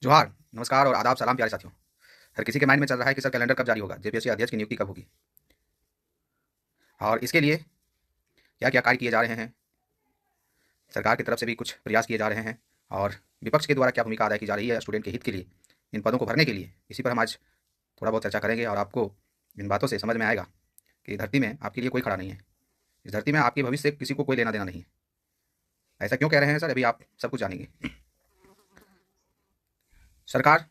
जोहार, नमस्कार और आदाब, सलाम प्यारे साथियों। हर किसी के माइंड में चल रहा है कि सर कैलेंडर कब जारी होगा, जेपीएससी अध्यक्ष की नियुक्ति कब होगी और इसके लिए क्या-क्या कार्य किए जा रहे हैं। सरकार की तरफ से भी कुछ प्रयास किए जा रहे हैं और विपक्ष के द्वारा क्या भूमिका अदा की जा रही है स्टूडेंट के हित के लिए, इन पदों को भरने के लिए। इसी पर हम आज थोड़ा बहुत चर्चा करेंगे और आपको इन बातों से समझ में आएगा कि धरती में आपके लिए कोई खड़ा नहीं है। इस धरती में आपके भविष्य से किसी को कोई लेना-देना नहीं है। ऐसा क्यों कह रहे हैं सर? अभी आप सब कुछ जानेंगे। सरकार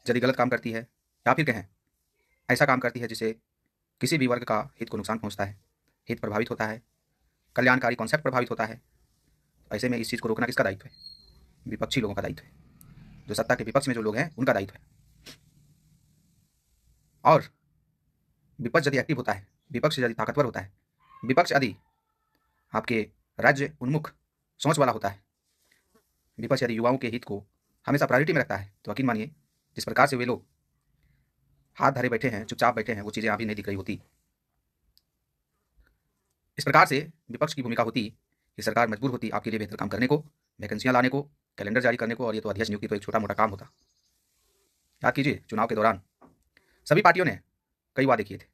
यदि गलत काम करती है या फिर कहें ऐसा काम करती है जिससे किसी भी वर्ग का हित को नुकसान पहुँचता है, हित प्रभावित होता है, कल्याणकारी कॉन्सेप्ट प्रभावित होता है, ऐसे में इस चीज़ को रोकना किसका दायित्व है? विपक्षी लोगों का दायित्व है। जो सत्ता के विपक्ष में जो लोग हैं उनका दायित्व है। और विपक्ष यदि एक्टिव होता है, विपक्ष यदि ताकतवर होता है, विपक्ष यदि आपके राज्य उन्मुख सोच वाला होता है, विपक्ष यदि युवाओं के हित को हमेशा प्रायोरिटी में रखता है, तो यकीन मानिए जिस प्रकार से वे लोग हाथ धरे बैठे हैं, चुपचाप बैठे हैं, वो चीज़ें अभी नहीं दिख रही होती। इस प्रकार से विपक्ष की भूमिका होती कि सरकार मजबूर होती आपके लिए बेहतर काम करने को, वैकेंसियां लाने को, कैलेंडर जारी करने को, और ये तो अध्यक्ष नियुक्ति तो एक छोटा मोटा काम होता। याद कीजिए, चुनाव के दौरान सभी पार्टियों ने कई वादे किए थे।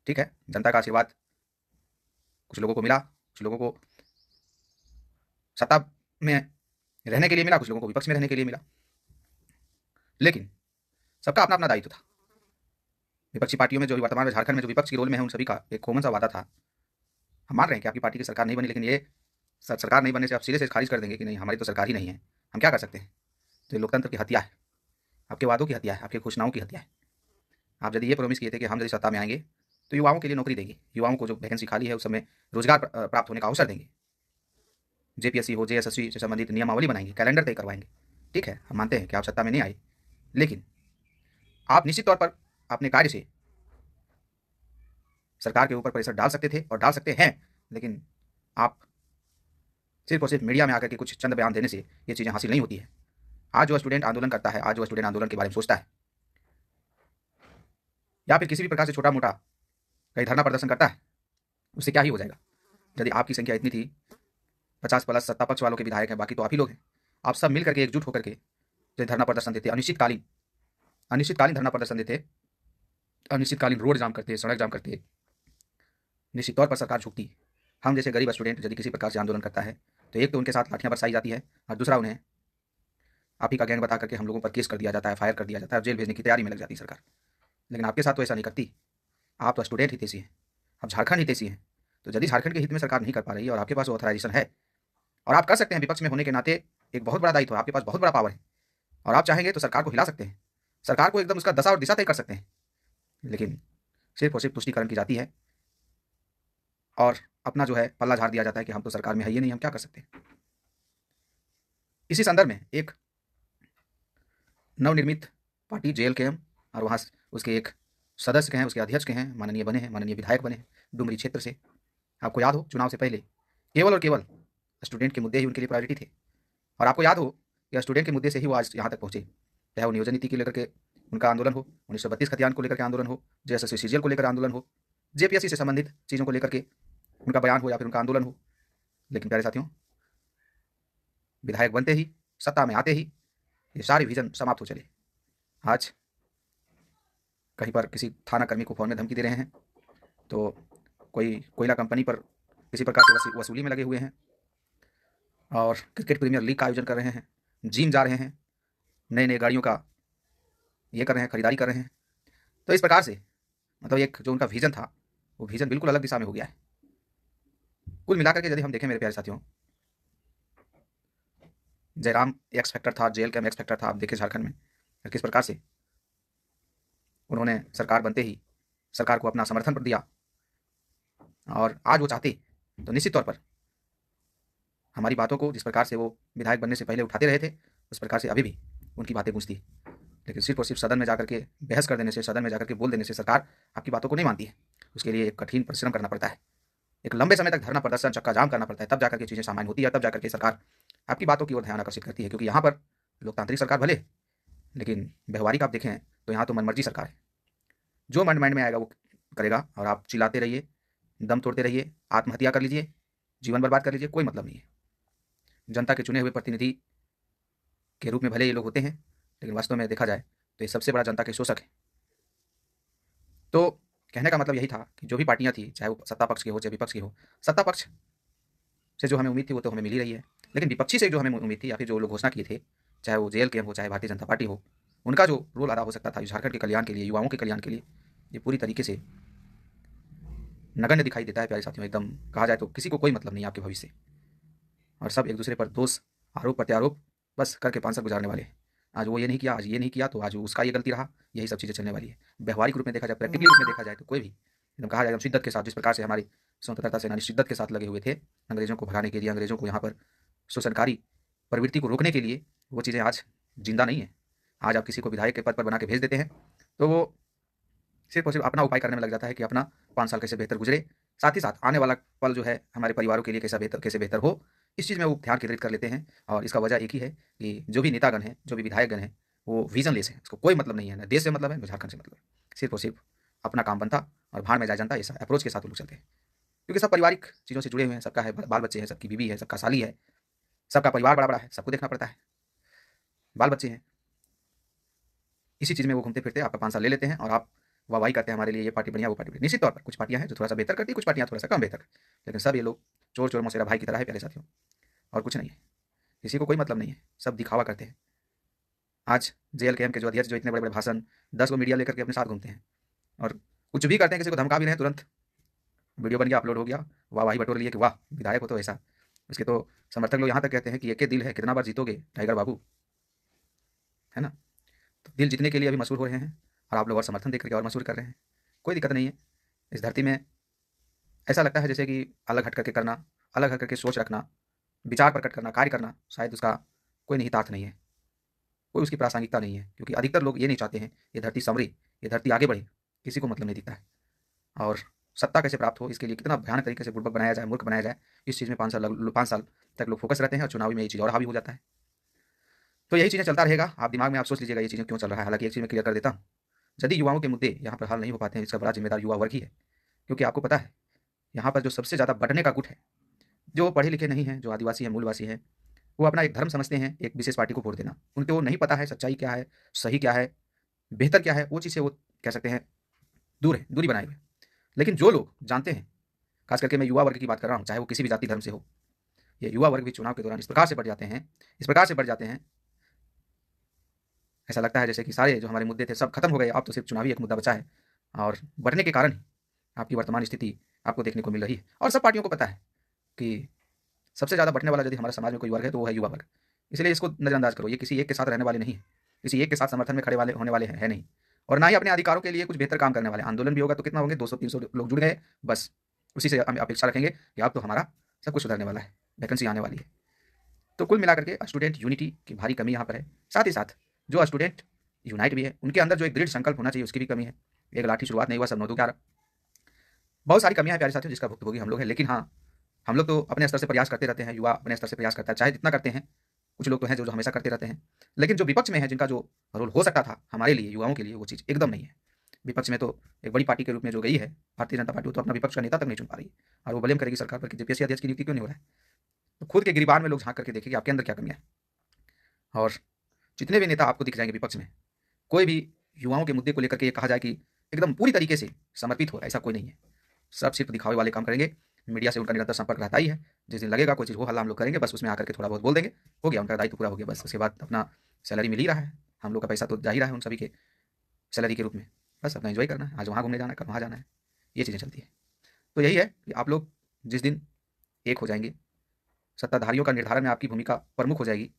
ठीक है, जनता का आशीर्वाद कुछ लोगों को मिला, कुछ लोगों को सत्ता में रहने के लिए मिला, कुछ लोगों को विपक्ष में रहने के लिए मिला, लेकिन सबका अपना अपना दायित्व था। विपक्षी पार्टियों में जो वर्तमान में झारखंड में जो विपक्ष की रोल में है, उन सभी का एक कॉमन सा वादा था। हम मान रहे हैं कि आपकी पार्टी की सरकार नहीं बनी, लेकिन ये सरकार नहीं बनने से आप सिरे से खारिज कर देंगे कि नहीं, हमारी तो सरकार ही नहीं है, हम क्या कर सकते हैं। तो ये लोकतंत्र की हत्या है, आपके वादों की हत्या है, आपकी घोषणाओं की हत्या है। आप यदि ये प्रॉमिस किए थे कि हम यदि सत्ता में आएंगे तो युवाओं के लिए नौकरी देंगे, युवाओं को जो वैकेंसी खाली है उस समय रोजगार प्राप्त होने का अवसर देंगे, जेपीएससी हो, जेएसएससी से संबंधित नियमावली बनाएंगे, कैलेंडर तय करवाएंगे। ठीक है, हम मानते हैं कि आप सत्ता में नहीं आए, लेकिन आप निश्चित तौर पर अपने कार्य से सरकार के ऊपर प्रेशर डाल सकते थे और डाल सकते हैं, लेकिन आप सिर्फ और सिर्फ मीडिया में आकर के कुछ चंद बयान देने से ये चीज़ें हासिल नहीं होती है। आज जो स्टूडेंट आंदोलन करता है, आज जो स्टूडेंट आंदोलन के बारे में सोचता है, या फिर किसी भी प्रकार से छोटा मोटा कहीं धरना प्रदर्शन करता है, उससे क्या ही हो जाएगा। यदि आपकी संख्या इतनी थी, 50+ सत्ता पक्ष वालों के विधायक हैं, बाकी तो आप ही लोग हैं, आप सब मिल करके एकजुट होकर के जो धरना प्रदर्शन देते, अनिश्चितकालीन अनिश्चितकालीन धरना प्रदर्शन देते, अनिश्चितकालीन रोड जाम करते, सड़क जाम करते, निश्चित तौर पर सरकार झुकती। हम जैसे गरीब स्टूडेंट यदि किसी प्रकार से आंदोलन करता है तो एक तो उनके साथ लाठियां बरसाई जाती है, और दूसरा उन्हें आप ही का गैंग बता करके हम लोगों पर केस कर दिया जाता है, फायर कर दिया जाता है, जेल भेजने की तैयारी में लग जाती है सरकार। लेकिन आपके साथ तो ऐसा नहीं करती। आप तो स्टूडेंट हितैषी हैं, आप झारखंड हितैषी हैं। तो यदि झारखंड के हित में सरकार नहीं कर पा रही है और आपके पास वो ऑथराइजेशन है और आप कर सकते हैं, विपक्ष में होने के नाते एक बहुत बड़ा दायित्व है, आपके पास बहुत बड़ा पावर है और आप चाहेंगे तो सरकार को हिला सकते हैं, सरकार को एकदम उसका दशा और दिशा तय कर सकते हैं। लेकिन सिर्फ और सिर्फ तुष्टिकरण की जाती है और अपना जो है पल्ला झाड़ दिया जाता है कि हम तो सरकार में है ही नहीं, हम क्या कर सकते हैं। इसी संदर्भ में एक नवनिर्मित पार्टी जेएलकेएम और वहाँ उसके एक सदस्य के हैं, उसके अध्यक्ष के हैं, माननीय बने हैं, माननीय विधायक बने हैं डुमरी क्षेत्र से। आपको याद हो, चुनाव से पहले केवल और केवल स्टूडेंट के मुद्दे ही उनके लिए प्रायोरिटी थे, और आपको याद हो कि स्टूडेंट के मुद्दे से ही वो आज यहाँ तक पहुँचे। चाहे वो नियोजन नीति को लेकर के उनका आंदोलन हो, 1932 खतियान को लेकर के आंदोलन हो, जेएसएससी सीजीएल को लेकर आंदोलन हो, जेपीएससी से संबंधित चीज़ों को लेकर के उनका बयान हो या फिर उनका आंदोलन हो। लेकिन प्यारे साथियों, विधायक बनते ही, सत्ता में आते ही ये सारे विजन समाप्त हो चले। आज कहीं पर किसी थाना कर्मी को फ़ोन में धमकी दे रहे हैं, तो कोई कोयला कंपनी पर किसी प्रकार से वसूली में लगे हुए हैं, और क्रिकेट प्रीमियर लीग का आयोजन कर रहे हैं, जिम जा रहे हैं, नए नए गाड़ियों का ये कर रहे हैं, खरीदारी कर रहे हैं। तो इस प्रकार से मतलब एक जो उनका विजन था, वो विजन बिल्कुल अलग दिशा में हो गया है। कुल मिलाकर के यदि हम देखें मेरे प्यारे साथियों, जयराम एक्स फैक्टर था, जेएलकेएम एक्स फैक्टर था। आप देखें झारखंड में किस प्रकार से उन्होंने सरकार बनते ही सरकार को अपना समर्थन पर दिया, और आज वो चाहते तो निश्चित तौर पर हमारी बातों को जिस प्रकार से वो विधायक बनने से पहले उठाते रहे थे, उस प्रकार से अभी भी उनकी बातें गूंजती है। लेकिन सिर्फ और सिर्फ सदन में जाकर के बहस कर देने से, सदन में जाकर के बोल देने से सरकार आपकी बातों को नहीं मानती है। उसके लिए एक कठिन परिश्रम करना पड़ता है, एक लंबे समय तक धरना प्रदर्शन, चक्का जाम करना पड़ता है, तब जाकर के चीज़ें सामान्य होती है, तब जाकर के सरकार आपकी बातों की ओर ध्यान आकर्षित करती है। क्योंकि यहाँ पर लोकतांत्रिक सरकार भले, लेकिन व्यवहारिक आप देखें तो यहाँ तो मनमर्जी सरकार है। जो मन माइंड में आएगा वो करेगा, और आप चिल्लाते रहिए, दम तोड़ते रहिए, आत्महत्या कर लीजिए, जीवन बर्बाद कर लीजिए, कोई मतलब नहीं है। जनता के चुने हुए प्रतिनिधि के रूप में भले ये लोग होते हैं, लेकिन वास्तव में देखा जाए तो ये सबसे बड़ा जनता के शोषक है। तो कहने का मतलब यही था कि जो भी पार्टियां थी, चाहे वो सत्ता पक्ष की हो चाहे विपक्ष की हो, सत्ता पक्ष से जो हमें उम्मीद थी वो तो हमें मिल ही रही है, लेकिन विपक्षी से जो हमें उम्मीद थी या फिर जो लोग घोषणा किए थे, चाहे वो JLK हो चाहे भारतीय जनता पार्टी हो, उनका जो रोल अदा हो सकता था झारखंड के कल्याण के लिए, युवाओं के कल्याण के लिए, ये पूरी तरीके से नगण्य दिखाई देता है प्यारे साथियों। एकदम कहा जाए तो किसी को कोई मतलब नहीं है आपके भविष्य से, और सब एक दूसरे पर दोष, आरोप प्रत्यारोप बस करके 5 साल गुजारने वाले हैं। आज वो ये नहीं किया, आज ये नहीं किया, तो आज उसका ये गलती रहा, यही सब चीज़ें चलने वाली है। व्यवहारिक रूप में देखा जाए, प्रैक्टिकली रूप में देखा जाए तो कोई भी एकदम कहा जाए शिद्दत के साथ, जिस प्रकार से हमारी स्वतंत्रता सेनानी शिद्दत के साथ लगे हुए थे अंग्रेजों को भगाने के लिए, अंग्रेजों को यहाँ पर शोषणकारी प्रवृत्ति को रोकने के लिए, वो चीज़ें आज जिंदा नहीं है। आज आप किसी को विधायक के पद पर बना के भेज देते हैं तो वो सिर्फ और सिर्फ अपना उपाय करने में लग जाता है कि अपना 5 साल कैसे बेहतर गुजरे, साथ ही साथ आने वाला पल जो है हमारे परिवारों के लिए कैसे बेहतर हो, इस चीज़ में वो ध्यान केंद्रित कर लेते हैं। और इसका वजह एक ही है कि जो भी नेतागण हैं, जो भी विधायकगण हैं, वो विजनलेस हैं। उसको कोई मतलब नहीं है, ना देश से मतलब है, ना झारखंड से मतलब है। सिर्फ और सिर्फ अपना काम बनता और भाड़ में जाए जनता, ऐसा अप्रोच के साथ वो लोग चलते हैं। क्योंकि सब पारिवारिक चीज़ों से जुड़े हुए हैं, सबका है बाल बच्चे हैं, सबकी बीवी है, सबका साली है, सबका परिवार बड़ा बड़ा है, सबको देखना पड़ता है, बाल बच्चे हैं। इसी चीज़ में वो घूमते फिरते आपका 5 साल ले लेते हैं और आप वाहवाही करते हैं हमारे लिए ये पार्टी बढ़िया, वो पार्टी बढ़िया। निश्चित तौर पर कुछ पार्टियां हैं जो थोड़ा सा बेहतर करती है, कुछ पार्टियां थोड़ा सा कम बेहतर, लेकिन सब ये लोग चोर चोर मौसेरा भाई की तरह है प्यारे साथियों, और कुछ नहीं है। किसी को कोई मतलब नहीं है, सब दिखावा करते हैं। आज JLKM के जो अध्यक्ष जो इतने बड़े बड़े भाषण 10 को मीडिया लेकर के अपने साथ घूमते हैं और कुछ भी करते हैं, किसी को धमका भी रहे हैं, तुरंत वीडियो बन गया, अपलोड हो गया, वाहवाही बटोर लिए कि वाह विधायक हो तो ऐसा। उसके तो समर्थक लोग यहाँ तक कहते हैं कि एक दिल है, कितना बार जीतोगे टाइगर बाबू, है ना। तो दिल जीतने के लिए अभी मशहूर हो रहे हैं और आप लोग और समर्थन देकर के और मशहूर कर रहे हैं। कोई दिक्कत नहीं है। इस धरती में ऐसा लगता है जैसे कि अलग हट करके करना, अलग हट करके सोच रखना, विचार प्रकट करना, कार्य करना, शायद उसका कोई निहितार्थ नहीं है, कोई उसकी प्रासंगिकता नहीं है। क्योंकि अधिकतर लोग ये नहीं चाहते हैं ये धरती संवरे, ये धरती आगे बढ़े, किसी को मतलब नहीं दिखता है। और सत्ता कैसे प्राप्त हो, इसके लिए कितना भयानक तरीके से बुड़बक बनाया जाए, मूर्ख बनाया जाए, इस चीज़ में 5 साल तक लोग फोकस रहते हैं और चुनावी में ये चीज़ और हावी हो जाता है। तो यही चीज़ें चलता रहेगा। आप दिमाग में आप सोच लीजिएगा ये चीज़ें क्यों चल रहा है। हालांकि एक चीज़ मैं क्लियर कर देता हूँ, यदि युवाओं के मुद्दे यहाँ पर हल नहीं हो पाते हैं, इसका बड़ा जिम्मेदार युवा वर्ग ही है। क्योंकि आपको पता है यहाँ पर जो सबसे ज़्यादा बंटने का गुट है, जो पढ़े लिखे नहीं हैं, जो आदिवासी हैं, मूलवासी हैं, वो अपना एक धर्म समझते हैं एक विशेष पार्टी को वोट देना। उनको नहीं पता है सच्चाई क्या है, सही क्या है, बेहतर क्या है, वो चीज़ से वो कह सकते हैं दूर है, दूरी बनाए हुए। लेकिन जो लोग जानते हैं, खास करके मैं युवा वर्ग की बात कर रहा हूँ, चाहे वो किसी भी जाति धर्म से हो, ये युवा वर्ग भी चुनाव के दौरान इस प्रकार से बढ़ जाते हैं, इस प्रकार से बढ़ जाते हैं, ऐसा लगता है जैसे कि सारे जो हमारे मुद्दे थे सब खत्म हो गए, अब तो सिर्फ चुनावी एक मुद्दा बचा है। और बढ़ने के कारण ही आपकी वर्तमान स्थिति आपको देखने को मिल रही है। और सब पार्टियों को पता है कि सबसे ज़्यादा बढ़ने वाला यदि हमारे समाज में कोई वर्ग है तो वो है युवा वर्ग। इसलिए इसको नज़रअंदाज करो, ये किसी एक के साथ रहने वाले नहीं है, किसी एक के साथ समर्थन में खड़े वाले होने वाले है नहीं, और ना ही अपने अधिकारों के लिए कुछ बेहतर काम करने वाले। आंदोलन भी होगा तो कितना होंगे, 200-300 लोग जुड़ गए, बस उसी से हम अपेक्षा रखेंगे कि अब तो हमारा सब कुछ सुधरने वाला है, वैकेंसी आने वाली है। तो कुल मिलाकर के स्टूडेंट यूनिटी की भारी कमी यहाँ पर है। साथ ही साथ जो स्टूडेंट यूनाइट भी है, उनके अंदर जो एक दृढ़ संकल्प होना चाहिए, उसकी भी कमी है। एक लाठी शुरुआत नहीं हुआ, सब 9-2-11। बहुत सारी कमियां हैं प्यारे साथियों, जिसका भुक्तभोगी हम लोग हैं। लेकिन हाँ, हम लोग तो अपने स्तर से प्रयास करते रहते हैं, युवा अपने स्तर से प्रयास करता है, चाहे जितना करते हैं। कुछ लोग तो हैं जो हमेशा करते रहते हैं, लेकिन जो विपक्ष में है, जिनका जो रोल हो सकता था हमारे लिए, युवाओं के लिए, वो चीज़ एकदम नहीं है। विपक्ष में तो एक बड़ी पार्टी के रूप में जो गई है भारतीय जनता पार्टी, वो तो अपना विपक्ष का नेता तक नहीं चुन पा रही है, और वो ब्लेम करेगी सरकार पर कि JPSC अध्यक्ष की नियुक्ति क्यों नहीं हो रहा है। तो खुद के गिरबान में लोग झांक करके देखेंगे आपके अंदर क्या कमियां है। और जितने भी नेता आपको दिख जाएंगे विपक्ष में, कोई भी युवाओं के मुद्दे को लेकर के ये कहा जाए कि एकदम पूरी तरीके से समर्पित हो, ऐसा कोई नहीं है। सब सिर्फ दिखावे वाले काम करेंगे। मीडिया से उनका निरंतर संपर्क रहता ही है। जिस दिन लगेगा कोई चीज़ हो हल्ला हम लोग करेंगे, बस उसमें आकर के थोड़ा बहुत बोल देंगे, हो गया, उनका दायित्व पूरा हो गया। बस उसके बाद अपना सैलरी मिल ही रहा है, हम लोग का पैसा तो जा ही रहा है उन सभी के सैलरी के रूप में। बस अपना एंजॉय करना है, आज वहाँ घूमने जाना है, कल वहाँ जाना है, ये चीज़ें चलती है। तो यही है कि आप लोग जिस दिन एक हो जाएंगे, सत्ताधारियों का निर्धारण में आपकी भूमिका प्रमुख हो जाएगी,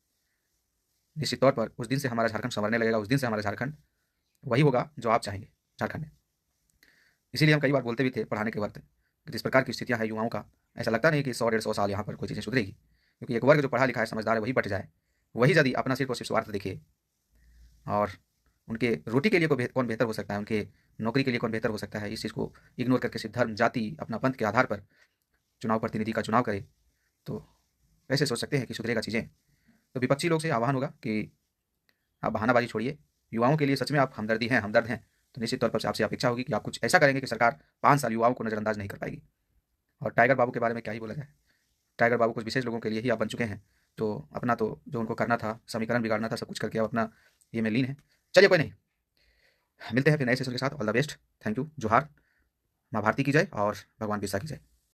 निश्चित तौर पर उस दिन से हमारा झारखंड संवरने लगेगा। उस दिन से हमारा झारखंड वही होगा जो आप चाहेंगे झारखंड में। इसीलिए हम कई बार बोलते भी थे पढ़ाने के वक्त कि जिस प्रकार की स्थितियां हैं युवाओं का, ऐसा लगता नहीं कि 100-150 साल यहाँ पर कोई चीज़ें सुधरेगी। क्योंकि एक वर्ग जो पढ़ा लिखा है, समझदार है, वही बट जाए, वही यदि अपना सिर्फ और सिर्फ स्वार्थ देखे, और उनके रोटी के लिए कौन बेहतर हो सकता है, उनके नौकरी के लिए कौन बेहतर हो सकता है, इस चीज़ को इग्नोर करके सिर्फ धर्म, जाति, अपना पंथ के आधार पर चुनाव प्रतिनिधि का चुनाव करे, तो कैसे सोच सकते हैं कि सुधरेगा चीज़ें। तो विपक्षी लोग से आह्वान होगा कि आप बहानाबाजी छोड़िए, युवाओं के लिए सच में आप हमदर्द हैं, तो निश्चित तौर पर आपसे अपेक्षा होगी कि आप कुछ ऐसा करेंगे कि सरकार 5 साल युवाओं को नज़रअंदाज नहीं कर पाएगी। और टाइगर बाबू के बारे में क्या ही बोला जाए, टाइगर बाबू कुछ विशेष लोगों के लिए ही आप बन चुके हैं, तो अपना तो जो उनको करना था, समीकरण बिगाड़ना था, सब कुछ करके अब अपना ये में लीन है। चलिए कोई नहीं, मिलते हैं फिर नए सेशन के साथ। All the best, thank you, जोहार, माँ भारती की जय और भगवान बिरसा की जय।